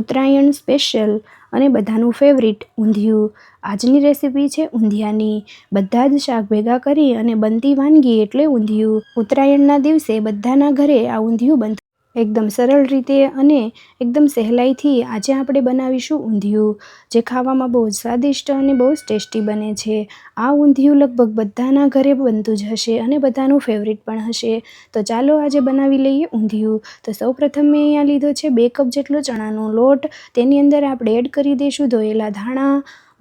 Uttarayan special અને બધાનું favourite ઊંધિયું. આજની રેસીપી છે ઊંધિયાની. બધા જ શાક ભેગા કરી અને બનતી વાનગી એટલે ઊંધિયું. ઉત્તરાયણના દિવસે બધાના ઘરે આ ઊંધિયું બનતું. એકદમ સરળ રીતે અને એકદમ સહેલાઈથી આજે આપણે બનાવીશું ઊંધિયું, જે ખાવામાં બહુ જ સ્વાદિષ્ટ અને બહુ જ ટેસ્ટી બને છે. આ ઊંધિયું લગભગ બધાના ઘરે બનતું જ હશે અને બધાનું ફેવરિટ પણ હશે. તો ચાલો આજે બનાવી લઈએ ઊંધિયું. તો સૌપ્રથમ મેં અહીંયા લીધો છે 2 કપ જેટલો ચણાનો લોટ. તેની અંદર આપણે એડ કરી દઈશું ધોયેલા ધાણા,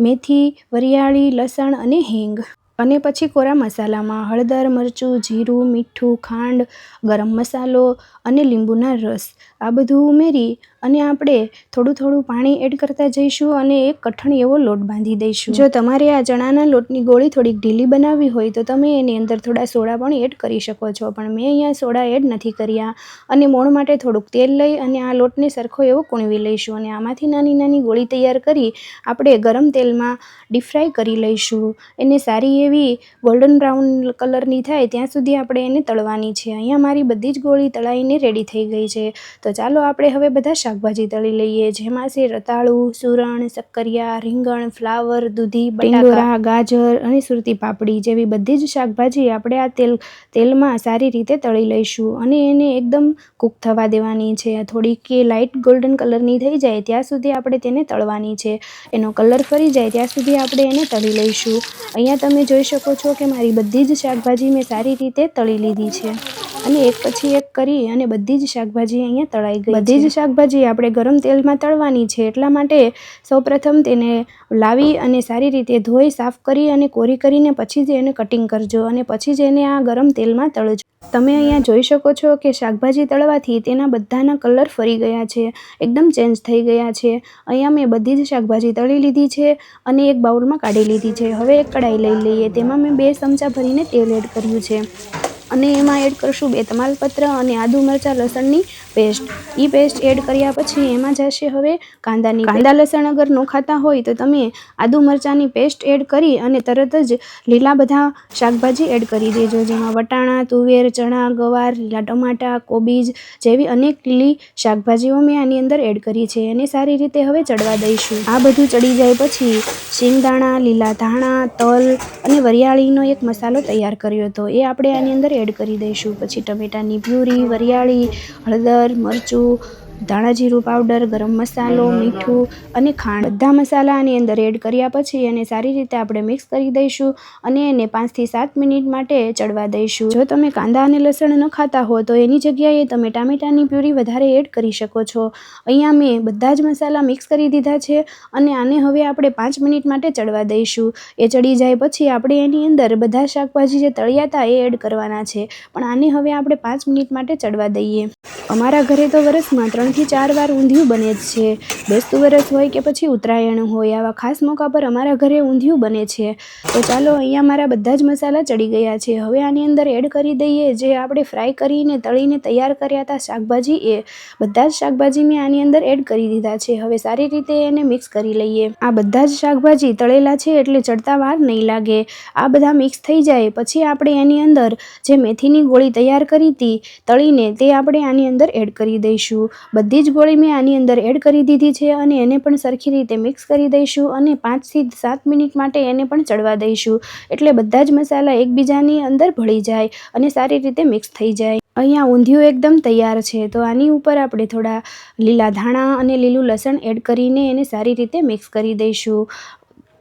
મેથી, વરિયાળી, લસણ અને હિંગ. અને પછી કોરા મસાલામાં હળદર, મરચું, જીરું, મીઠું, ખાંડ, ગરમ મસાલો અને લીંબુના રસ આ બધું ઉમેરી અને આપણે થોડું પાણી એડ કરતા જઈશું અને એક કઠણ એવો લોટ બાંધી દઈશું. જો તમારે આ ચણાના લોટની ગોળી થોડીક ઢીલી બનાવવી હોય તો તમે એની અંદર થોડા સોડા પણ એડ કરી શકો છો, પણ મેં અહીંયા સોડા એડ નથી કર્યા. અને મોણ માટે થોડુંક તેલ લઈ અને આ લોટને સરખો એવો કૂણવી લઈશું અને આમાંથી નાની નાની ગોળી તૈયાર કરી આપણે ગરમ તેલમાં ડીપ ફ્રાય કરી લઈશું. એને સારી એવી ગોલ્ડન બ્રાઉન કલરની થાય ત્યાં સુધી આપણે એને તળવાની છે. અહીંયા મારી બધી જ ગોળી તળાઈને રેડી થઈ ગઈ છે. તો ચાલો આપણે હવે બધા શાકભાજી તળી લઈએ, જેમાં છે રતાળું, સુરણ, શક્કરિયા, રીંગણ, ફ્લાવર, દૂધી, ટીંડોરા, ગાજર અને સુરતી પાપડી જેવી બધી જ શાકભાજી આપણે આ તેલમાં સારી રીતે તળી લઈશું અને એને એકદમ કૂક થવા દેવાની છે. થોડીક લાઇટ ગોલ્ડન કલરની થઈ જાય ત્યાં સુધી આપણે તેને તળવાની છે. એનો કલર ફરી જાય ત્યાં સુધી આપણે એને તળી લઈશું. અહીંયા તમે જોઈ શકો છો કે મારી બધી જ શાકભાજી મેં સારી રીતે તળી લીધી છે અને એક પછી એક કરી અને બધી જ શાકભાજી અહીંયા તળાઈ ગઈ. બધી જ શાકભાજી આપણે ગરમ તેલમાં તળવાની છે, એટલા માટે સૌપ્રથમ તેને લાવી અને સારી રીતે ધોઈ સાફ કરી અને કોરી કરીને પછી જ એને કટિંગ કરજો અને પછી જ એને આ ગરમ તેલમાં તળજો. તમે અહીંયા જોઈ શકો છો કે શાકભાજી તળવાથી તેના બધાના કલર ફરી ગયા છે, એકદમ ચેન્જ થઈ ગયા છે. અહીંયા મેં બધી જ શાકભાજી તળી લીધી છે અને એક બાઉલમાં કાઢી લીધી છે. હવે એક કઢાઈ લઈ લઈએ. તેમાં મેં 2 ચમચા ભરીને તેલ એડ કર્યું છે અને એમાં એડ કરશું 2 તમાલપત્ર અને આદુ મરચાં લસણની પેસ્ટ. એ પેસ્ટ એડ કર્યા પછી એમાં જશે હવે કાંદા લસણ અગર ન ખાતા હોય તો તમે આદુ મરચાંની પેસ્ટ એડ કરી અને તરત જ લીલા બધા શાકભાજી એડ કરી દેજો, જેમાં વટાણા, તુવેર, ચણા, ગવાર, લીલા ટમાટા, કોબીજ જેવી અનેક લીલી શાકભાજીઓ મેં આની અંદર એડ કરી છે. એને સારી રીતે હવે ચડવા દઈશું. આ બધું ચડી જાય પછી શિંગદાણા, લીલા ધાણા, તલ અને વરિયાળીનો એક મસાલો તૈયાર કર્યો હતો એ આપણે આની અંદર એડ કરી દઈશું. પછી ટમેટાની પ્યુરી, વરિયાળી, હળદર, મરચું, ધાણા જીરું પાવડર, ગરમ મસાલો, મીઠું અને ખાંડ બધા મસાલા આની અંદર એડ કર્યા પછી એને સારી રીતે આપણે મિક્સ કરી દઈશું અને એને 5 થી 7 મિનિટ માટે ચડવા દઈશું. જો તમે કાંદા અને લસણ ન ખાતા હો તો એની જગ્યાએ તમે ટામેટાની પ્યુરી વધારે એડ કરી શકો છો. અહીંયા મેં બધા જ મસાલા મિક્સ કરી દીધા છે અને આને હવે આપણે 5 મિનિટ માટે ચડવા દઈશું. એ ચડી જાય પછી આપણે એની અંદર બધા શાકભાજી જે તળ્યા હતા એ એડ કરવાના છે, પણ આને હવે આપણે 5 મિનિટ માટે ચડવા દઈએ. અમારા ઘરે તો વરસમાં 3 થી 4 વાર ઊંધિયું બને જ છે. બેસતું વરસ હોય કે પછી ઉત્તરાયણ હોય, આવા ખાસ મોકા પર અમારા ઘરે ઊંધિયું બને છે. તો ચાલો અહીંયા મારા બધા જ મસાલા ચડી ગયા છે. હવે આની અંદર એડ કરી દઈએ જે આપણે ફ્રાય કરીને તળીને તૈયાર કર્યા હતા શાકભાજી. એ બધા જ શાકભાજી મેં આની અંદર એડ કરી દીધા છે. હવે સારી રીતે એને મિક્સ કરી લઈએ. આ બધા જ શાકભાજી તળેલા છે એટલે ચડતા વાર નહીં લાગે. આ બધા મિક્સ થઈ જાય પછી આપણે એની અંદર જે મેથીની ગોળી તૈયાર કરી હતી તળીને તે આપણે આની અંદર એડ કરી દઈશું. બધી જ ગોળી મેં આની અંદર એડ કરી દીધી છે અને એને પણ સરખી રીતે મિક્સ કરી દઈશું અને 5 થી 7 મિનિટ માટે એને પણ ચડવા દઈશું, એટલે બધા જ મસાલા એકબીજાની અંદર ભળી જાય અને સારી રીતે મિક્સ થઈ જાય. અહીંયા ઊંધિયું એકદમ તૈયાર છે. તો આની ઉપર આપણે થોડા લીલા ધાણા અને લીલું લસણ એડ કરીને એને સારી રીતે મિક્સ કરી દઈશું.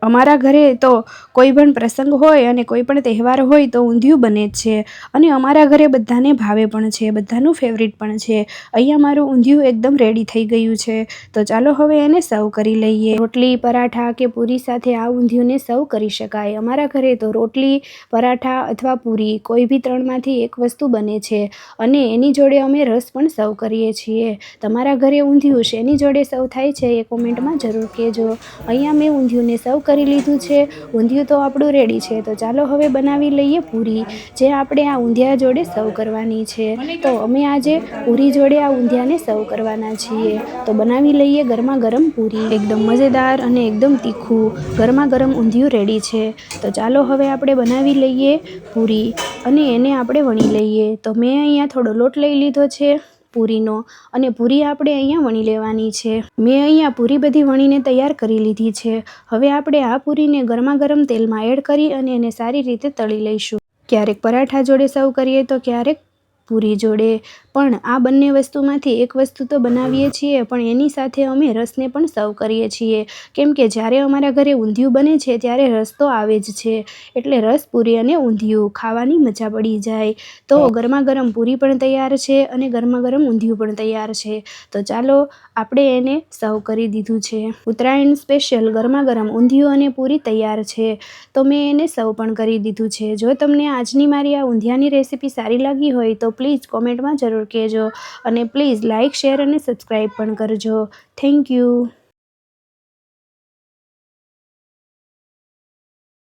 અમારા ઘરે તો કોઈ પણ પ્રસંગ હોય અને કોઈ પણ તહેવાર હોય તો ઊંધિયું બને જ છે અને અમારા ઘરે બધાને ભાવે પણ છે, બધાનું ફેવરિટ પણ છે. અહીંયા મારું ઊંધિયું એકદમ રેડી થઈ ગયું છે. તો ચાલો હવે એને સર્વ કરી લઈએ. રોટલી, પરાઠા કે પૂરી સાથે આ ઊંધિયુંને સર્વ કરી શકાય. અમારા ઘરે તો રોટલી, પરાઠા અથવા પૂરી કોઈ બી 3માંથી એક વસ્તુ બને છે અને એની જોડે અમે રસ પણ સર્વ કરીએ છીએ. તમારા ઘરે ઊંધિયું શેની જોડે સર્વ થાય છે એ કોમેન્ટમાં જરૂર કહેજો. અહીંયા મેં ઊંધિયુંને સર્વ કરી લીધું છે. ઊંધિયું તો આપણું રેડી છે. તો ચાલો હવે બનાવી લઈએ પૂરી, જે આપણે આ ઊંધિયા જોડે સર્વ કરવાની છે. તો અમે આજે પૂરી જોડે આ ઊંધિયાને સર્વ કરવાના છીએ. તો બનાવી લઈએ ગરમા ગરમ પૂરી. એકદમ મજેદાર અને એકદમ તીખું ગરમા ગરમ ઊંધિયું રેડી છે. તો ચાલો હવે આપણે બનાવી લઈએ પૂરી અને એને આપણે વણી લઈએ. તો મેં અહીંયા થોડો લોટ લઈ લીધો છે પૂરીનો. અને પૂરી આપણે અહીંયા વણી લેવાની છે. મેં અહીંયા પૂરી બધી વણીને તૈયાર કરી લીધી છે. હવે આપણે આ પૂરીને ગરમા ગરમ તેલમાં એડ કરી અને એને સારી રીતે તળી લઈશું. ક્યારેક પરાઠા જોડે સર્વ કરીએ તો ક્યારેક પૂરી જોડે, પણ આ બંને વસ્તુમાંથી એક વસ્તુ તો બનાવીએ છીએ, પણ એની સાથે અમે રસને પણ સર્વ કરીએ છીએ. કેમ કે જ્યારે અમારા ઘરે ઊંધિયું બને છે ત્યારે રસ તો આવે જ છે. એટલે રસ, પૂરી અને ઊંધિયું ખાવાની મજા પડી જાય. તો ગરમા ગરમ પૂરી પણ તૈયાર છે અને ગરમા ગરમ ઊંધિયું પણ તૈયાર છે. તો ચાલો આપણે એને સર્વ કરી દીધું છે. ઉત્તરાયણ સ્પેશિયલ ગરમા ગરમ ઊંધિયું અને પૂરી તૈયાર છે. તો મેં એને સર્વ પણ કરી દીધું છે. જો તમને આજની મારી આ ઊંધિયાની રેસીપી સારી લાગી હોય તો પ્લીઝ કોમેન્ટમાં જરૂર કહેજો અને પ્લીઝ લાઇક, શેર અને સબસ્ક્રાઈબ પણ કરજો. Thank you.